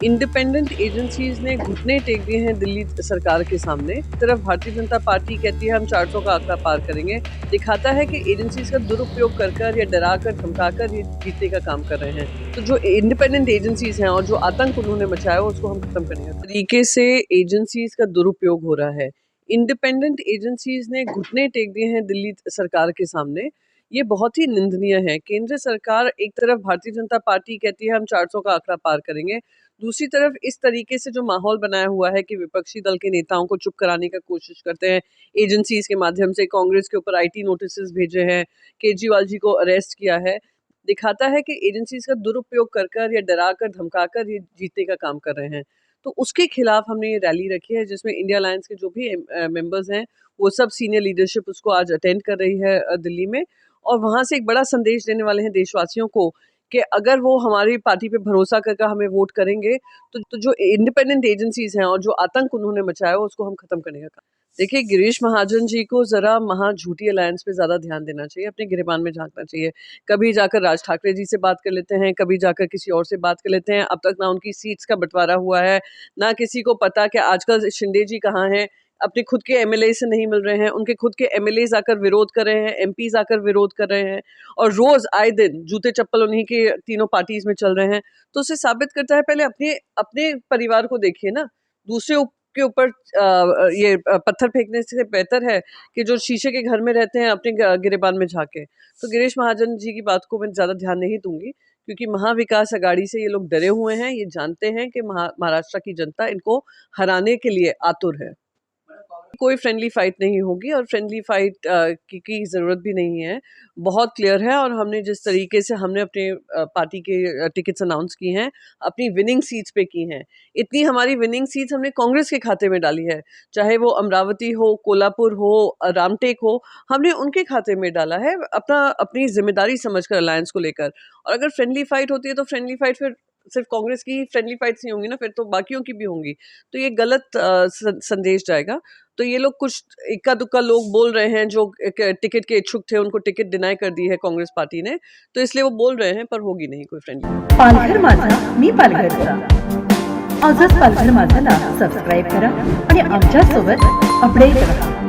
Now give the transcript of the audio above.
Independent agencies ने घुटने take दिए हैं दिल्ली सरकार के सामने। तरफ भारतीय जनता पार्टी कहती है हम 400 का आंकड़ा पार करेंगे, दिखाता है कि एजेंसीज का दुरुपयोग कर या डराकर धमकाकर ये जीतने का काम कर रहे हैं। तो जो इंडिपेंडेंट एजेंसीज हैं और जो आतंक उन्होंने मचाया उसको हम खत्म करेंगे। तरीके से एजेंसीज का दुरुपयोग हो रहा है। इंडिपेंडेंट एजेंसीज ने घुटने टेक दिए हैं दिल्ली सरकार के सामने। ये बहुत ही निंदनीय है। केंद्र सरकार एक तरफ भारतीय जनता पार्टी कहती है हम 400 का आंकड़ा पार करेंगे, दूसरी तरफ इस तरीके से जो माहौल बनाया हुआ है कि विपक्षी दल के नेताओं को चुप कराने का कोशिश करते हैं एजेंसीज के माध्यम से। कांग्रेस के ऊपर आईटी नोटिस भेजे हैं, केजरीवाल जी को अरेस्ट किया है, दिखाता है कि एजेंसीज का दुरुपयोग कर या डराकर धमकाकर ये जीतने का काम कर रहे हैं। तो उसके खिलाफ हमने ये रैली रखी है जिसमें इंडिया अलायंस के जो भी मेंबर्स हैं वो सब सीनियर लीडरशिप उसको आज अटेंड कर रही है दिल्ली में, और वहाँ से एक बड़ा संदेश देने वाले हैं देशवासियों को कि अगर वो हमारी पार्टी पे भरोसा करके हमें वोट करेंगे तो जो इंडिपेंडेंट एजेंसीज हैं और जो आतंक उन्होंने मचाया उसको हम खत्म करने का काम। देखिए, गिरीश महाजन जी को जरा झूठी अलायंस पे ज्यादा ध्यान देना चाहिए, अपने गिरेबान में झांकना चाहिए। कभी जाकर राज ठाकरे जी से बात कर लेते हैं, कभी जाकर किसी और से बात कर लेते हैं। अब तक ना उनकी सीट्स का बंटवारा हुआ है, ना किसी को पता कि आजकल शिंदे जी कहाँ हैं। अपने खुद के एमएलए से नहीं मिल रहे हैं, उनके खुद के एमएलए आकर विरोध कर रहे हैं, एमपीज आकर विरोध कर रहे हैं, और रोज आए दिन जूते चप्पल उन्हीं के तीनों पार्टीज में चल रहे हैं। तो उसे साबित करता है पहले अपने अपने परिवार को देखिए ना, दूसरे के ऊपर ये पत्थर फेंकने से बेहतर है कि जो शीशे के घर में रहते हैं अपने गिरेबान में झांके। तो गिरीश महाजन जी की बात को मैं ज्यादा ध्यान नहीं दूंगी, क्योंकि महाविकास अघाड़ी से ये लोग डरे हुए हैं। ये जानते हैं कि महाराष्ट्र की जनता इनको हराने के लिए आतुर है। कोई फ्रेंडली फाइट नहीं होगी और फ्रेंडली फाइट की ज़रूरत भी नहीं है। बहुत क्लियर है, और हमने जिस तरीके से हमने अपने पार्टी के टिकट्स अनाउंस की हैं, अपनी विनिंग सीट्स पे की हैं। इतनी हमारी विनिंग सीट्स हमने कांग्रेस के खाते में डाली है, चाहे वो अमरावती हो, कोल्हापुर हो, रामटेक हो, हमने उनके खाते में डाला है अपनी जिम्मेदारी समझकर अलायंस को लेकर। और अगर फ्रेंडली फाइट होती है तो फ्रेंडली फाइट फिर सिर्फ कांग्रेस की फ्रेंडली फाइट्स नहीं होंगी ना, फिर तो बाकियों की भी होंगी। तो ये गलत संदेश जाएगा। तो ये लोग कुछ इक्का दुक्का लोग बोल रहे हैं जो टिकट के इच्छुक थे, उनको टिकट डिनाय कर दी है कांग्रेस पार्टी ने, तो इसलिए वो बोल रहे हैं, पर होगी नहीं कोई फ्रेंडली। पालघर माझा मी पालघरचा। आजच पालघर माझाला सबस्क्राईब करा आणि आमच्या सोबत अपडेट रहा।